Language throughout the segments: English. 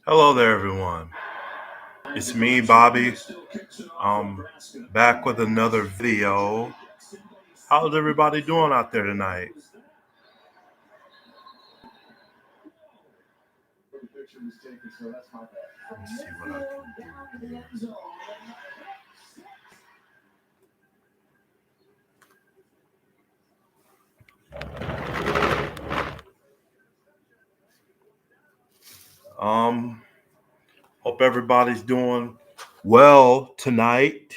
Hello there, everyone. It's me, Bobby. Um, back with another video. How's everybody doing out there tonight? Let's see what I can do here. Um, Hope everybody's doing well tonight.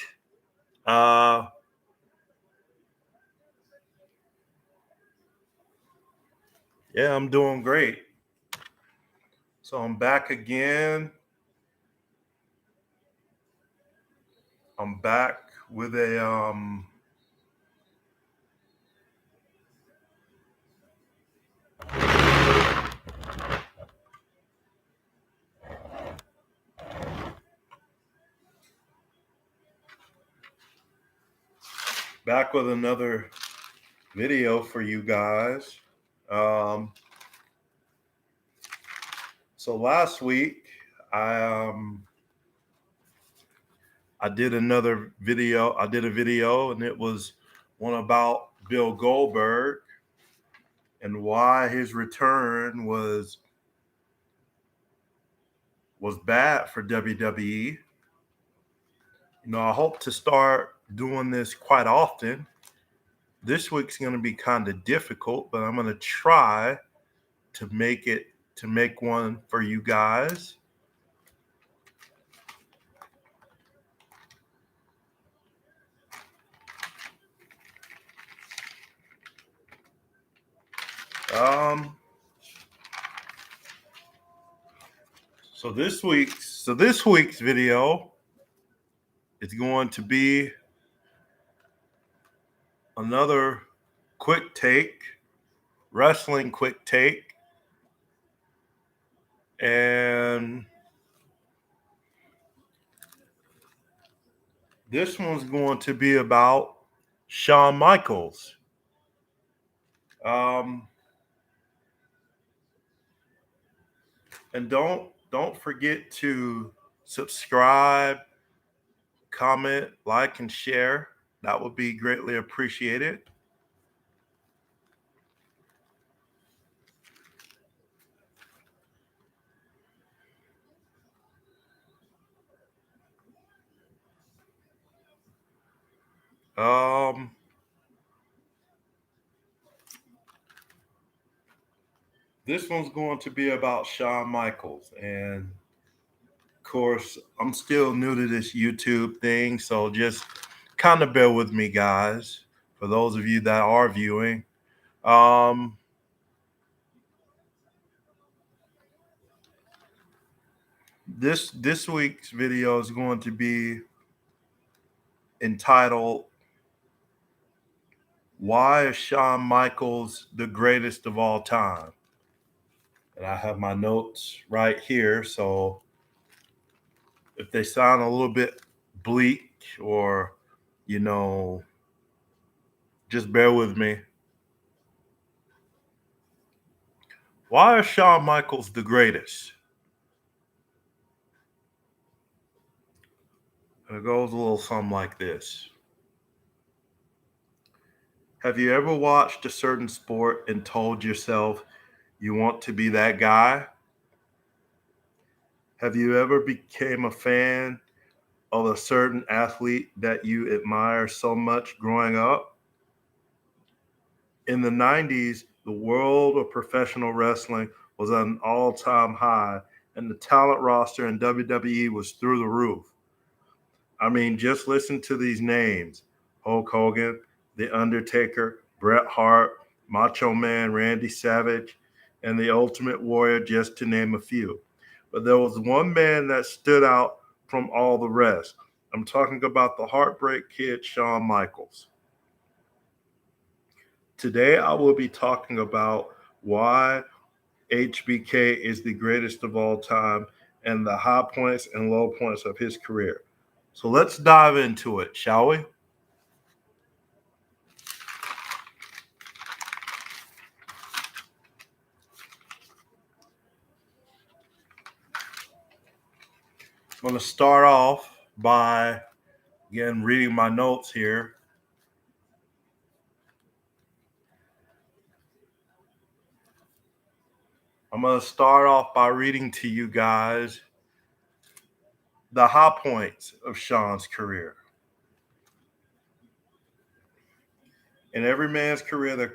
Uh, yeah, I'm doing great. So I'm back again. I'm back with a back with another video for you guys. Um, so last week I um I did another video. I did a video, and it was one about Bill Goldberg and why his return was bad for WWE. I hope to start doing this quite often. This week's going to be kind of difficult, but I'm going to try to make one for you guys. Um, so this week's video is going to be another quick take, wrestling quick take, and this one's going to be about Shawn Michaels. Um, and don't forget to subscribe, comment, like, and share. That would be greatly appreciated. Um, this one's going to be about Shawn Michaels, and of course, I'm still new to this YouTube thing, so just kind of bear with me, guys. For those of you that are viewing, um, this week's video is going to be entitled "Why is Shawn Michaels the greatest of all time?" And I have my notes right here, so if they sound a little bit bleak or you know, just bear with me. Why is Shawn Michaels the greatest? It goes a little something like this. Have you ever watched a certain sport and told yourself you want to be that guy? Have you ever became a fan of a certain athlete that you admire so much growing up? In the 90s, the world of professional wrestling was at an all-time high, and the talent roster in WWE was through the roof. I mean, just listen to these names: Hulk Hogan, The Undertaker, Bret Hart, Macho Man Randy Savage, and The Ultimate Warrior, just to name a few. But there was one man that stood out from all the rest. I'm talking about the Heartbreak Kid, Shawn Michaels. Today, I will be talking about why HBK is the greatest of all time and the high points and low points of his career. So let's dive into it, shall we? I'm going to start off by, again, reading my notes here. I'm going to start off by reading to you guys the high points of Shawn's career. In every man's career,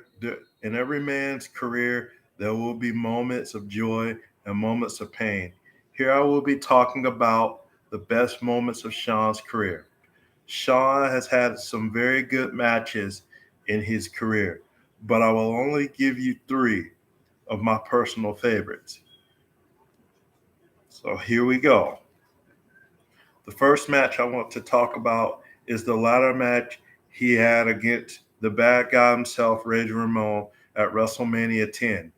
there will be moments of joy and moments of pain. Here I will be talking about the best moments of Shawn's career. Shawn has had some very good matches in his career, but I will only give you three of my personal favorites. So here we go. The first match I want to talk about is the ladder match he had against the bad guy himself, Razor Ramon, at WrestleMania 10.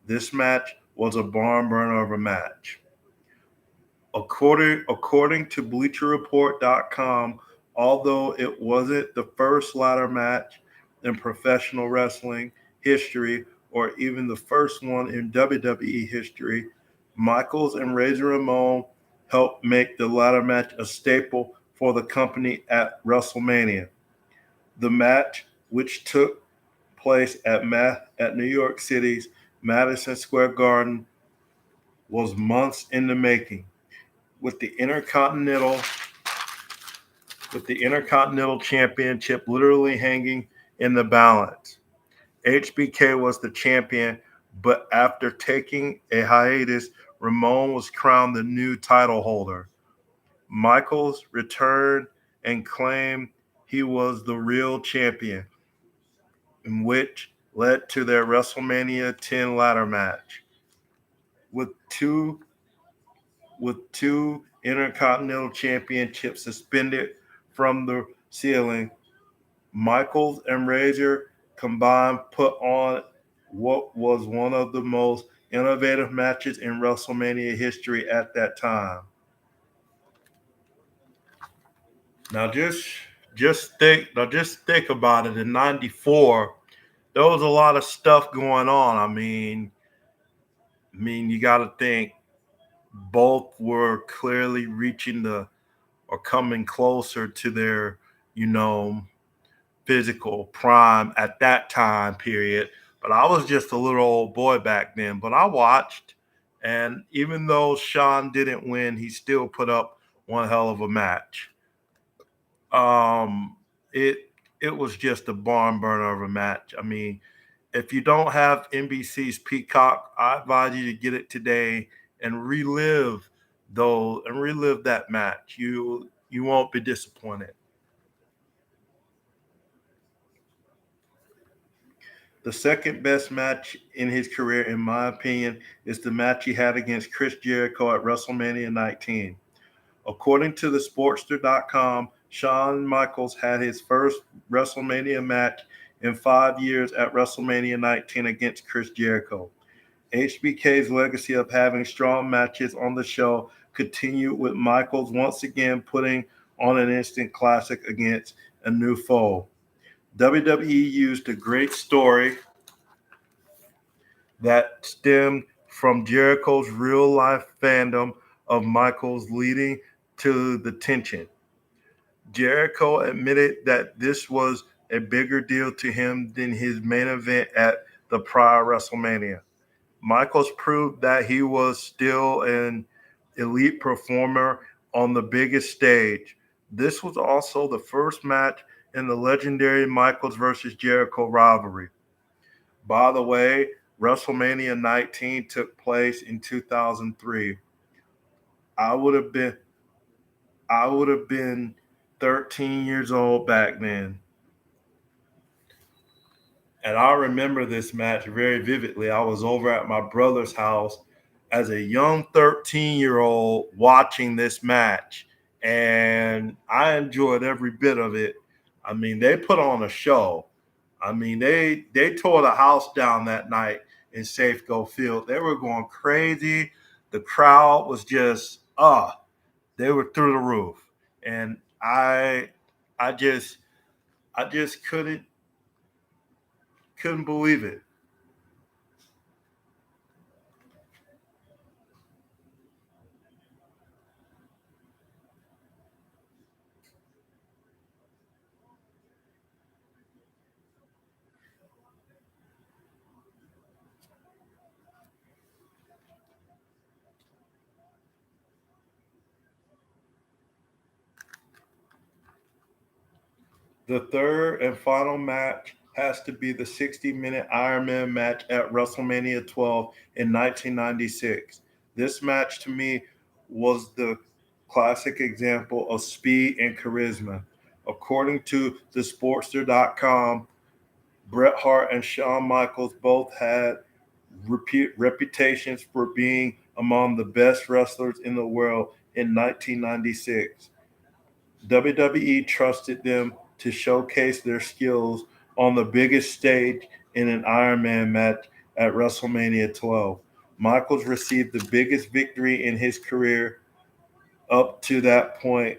This match was a barn burner of a match. According to BleacherReport.com, although it wasn't the first ladder match in professional wrestling history or even the first one in WWE history, Michaels and Razor Ramon helped make the ladder match a staple for the company at WrestleMania. The match, which took place at New York City's Madison Square Garden, was months in the making. With the Intercontinental Championship literally hanging in the balance. HBK was the champion, but after taking a hiatus, Ramon was crowned the new title holder. Michaels returned and claimed he was the real champion, in which led to their WrestleMania 10 ladder match. With two Intercontinental Championships suspended from the ceiling, Michaels and Razor combined put on what was one of the most innovative matches in WrestleMania history at that time. Now just think about it. In '94, there was a lot of stuff going on. I mean, you got to think both were clearly reaching the or coming closer to their, you know, physical prime at that time period. But I was just a little old boy back then. But I watched, and even though Shawn didn't win, he still put up one hell of a match. Um, it it was just a barn burner of a match. I mean, if you don't have NBC's Peacock, I advise you to get it today and relive that match. You won't be disappointed. The second best match in his career, in my opinion, is the match he had against Chris Jericho at WrestleMania 19. According to the Sportster.com, Shawn Michaels had his first WrestleMania match in 5 years at WrestleMania 19 against Chris Jericho. HBK's legacy of having strong matches on the show continued with Michaels once again putting on an instant classic against a new foe. WWE used a great story that stemmed from Jericho's real life fandom of Michaels, leading to the tension. Jericho admitted that this was a bigger deal to him than his main event at the prior WrestleMania. Michaels proved that he was still an elite performer on the biggest stage. This was also the first match in the legendary Michaels versus Jericho rivalry. By the way, WrestleMania 19 took place in 2003. I would have been I would have been 13 years old back then. And I remember this match very vividly. I was over at my brother's house as a young 13-year-old watching this match, and I enjoyed every bit of it. I mean, they put on a show. I mean, they tore the house down that night in Safeco Field. They were going crazy. The crowd was just they were through the roof. And I just I just couldn't believe it. The third and final match has to be the 60-minute Iron Man match at WrestleMania 12 in 1996. This match to me was the classic example of speed and charisma. According to thesportster.com, Bret Hart and Shawn Michaels both had reputations for being among the best wrestlers in the world in 1996. WWE trusted them to showcase their skills on the biggest stage in an Iron Man match at WrestleMania 12. Michaels received the biggest victory in his career up to that point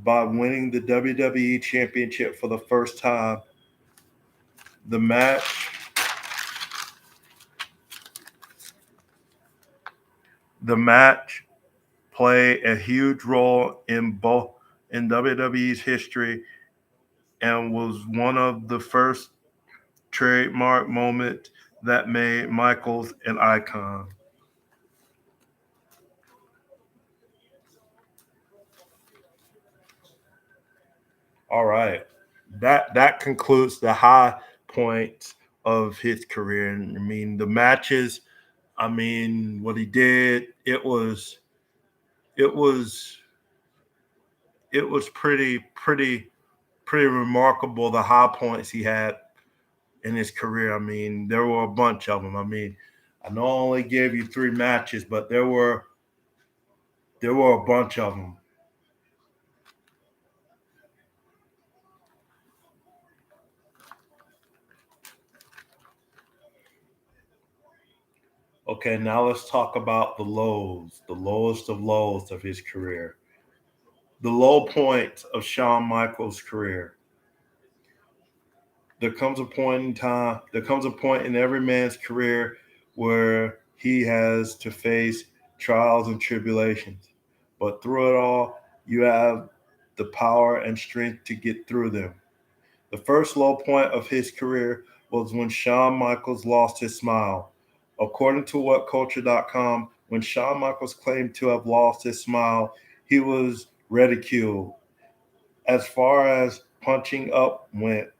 by winning the WWE Championship for the first time. The match the match played a huge role in WWE's history and was one of the first trademark moments that made Michaels an icon. All right. That concludes the high points of his career. And I mean the matches, I mean what he did, it was it was pretty remarkable the high points he had in his career. I mean, there were a bunch of them. I mean, I know I only gave you three matches, but there were a bunch of them. Okay, now let's talk about the lows, the lowest of lows of his career. The low point of Shawn Michaels' career. There comes a point in every man's career where he has to face trials and tribulations. But through it all, you have the power and strength to get through them. The first low point of his career was when Shawn Michaels lost his smile. According to WhatCulture.com, when Shawn Michaels claimed to have lost his smile, he was ridiculed. As far as punching up went,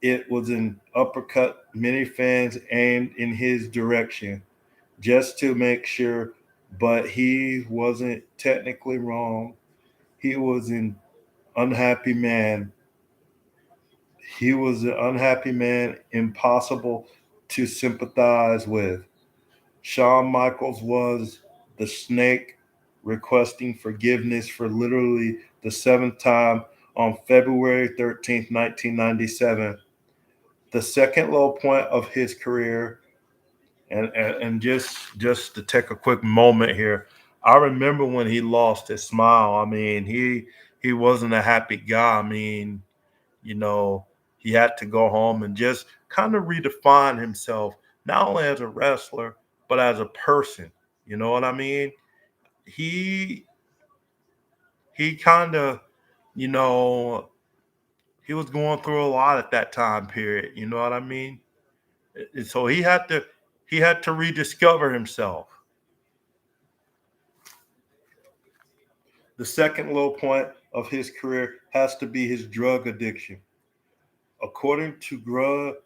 it was an uppercut many fans aimed in his direction just to make sure, but he wasn't technically wrong. He was an unhappy man. He was an unhappy man, impossible to sympathize with. Shawn Michaels was the snake requesting forgiveness for literally the seventh time on February 13th, 1997. The second low point of his career, and just to take a quick moment here, I remember when he lost his smile. I mean, he wasn't a happy guy. I mean, you know, he had to go home and just kind of redefine himself, not only as a wrestler, but as a person. You know what I mean? He he kind of, you know, he was going through a lot at that time period. You know what I mean? And so he had to rediscover himself. The second low point of his career has to be his drug addiction. According to grunge.com,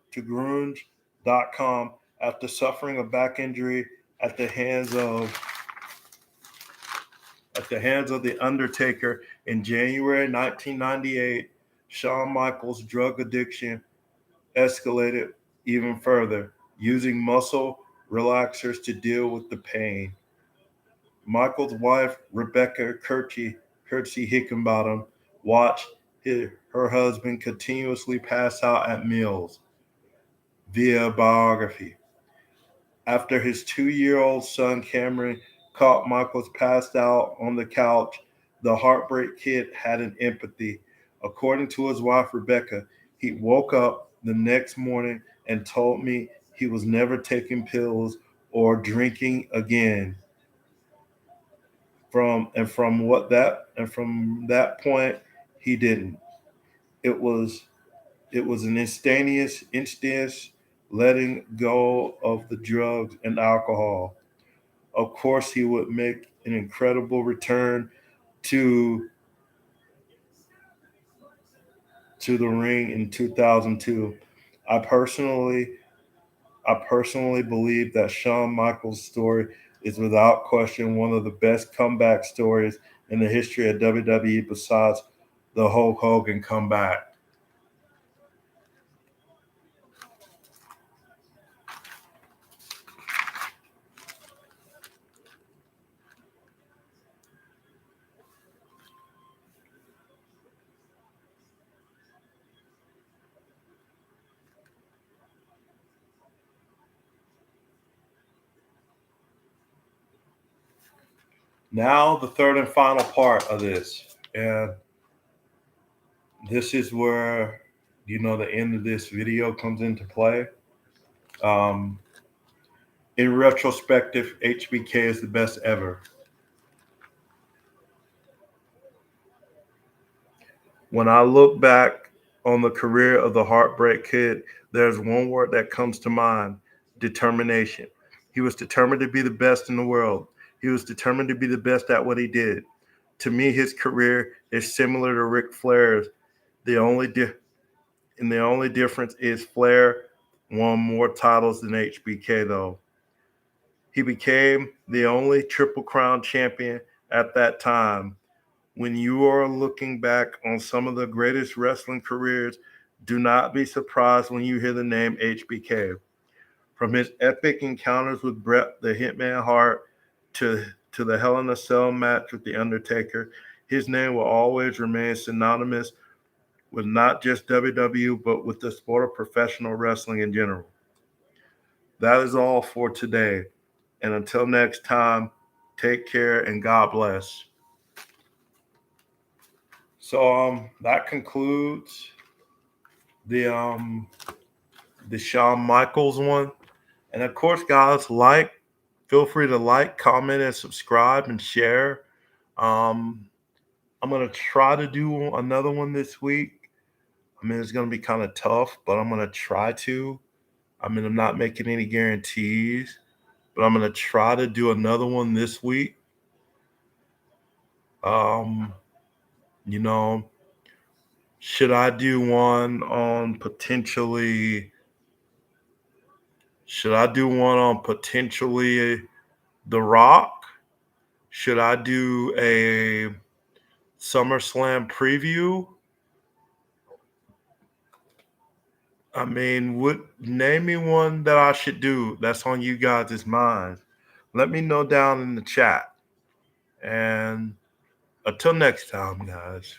after suffering a back injury at the hands of the Undertaker in January 1998, Shawn Michaels' drug addiction escalated even further, using muscle relaxers to deal with the pain. Michael's wife, Rebecca Curtsy Hickenbottom, watched her husband continuously pass out at meals via biography. After his 2-year-old son Cameron caught Michaels passed out on the couch, the Heartbreak Kid had an empathy. According to his wife Rebecca, he woke up the next morning and told me he was never taking pills or drinking again. From that point he didn't. It was it was an instantaneous letting go of the drugs and alcohol. Of course, he would make an incredible return to to the ring in 2002. I personally I personally believe that Shawn Michaels' story is without question one of the best comeback stories in the history of WWE besides the Hulk Hogan comeback. Now, the third and final part of this. And this is where, the end of this video comes into play. Um, in retrospective, HBK is the best ever. When I look back on the career of the Heartbreak Kid, there's one word that comes to mind: determination. He was determined to be the best in the world. He was determined to be the best at what he did. To me, his career is similar to Ric Flair's. The only and the only difference is Flair won more titles than HBK, though. He became the only Triple Crown champion at that time. When you are looking back on some of the greatest wrestling careers, do not be surprised when you hear the name HBK. From his epic encounters with Bret the Hitman Hart to the Hell in a Cell match with The Undertaker, his name will always remain synonymous with not just WWE, but with the sport of professional wrestling in general. That is all for today. And until next time, take care and God bless. So that concludes the um the Shawn Michaels one. And of course, guys, feel free to like, comment, and subscribe and share. Um I'm gonna try to do another one this week. I mean, it's gonna be kind of tough, but I'm gonna try to. I mean, I'm not making any guarantees, but I'm gonna try to do another one this week. Um, you know, should I do one on potentially? Should I do one on potentially The Rock? Should I do a SummerSlam preview? I mean, name me one that I should do that's on you guys' mind. Let me know down in the chat. And until next time, guys.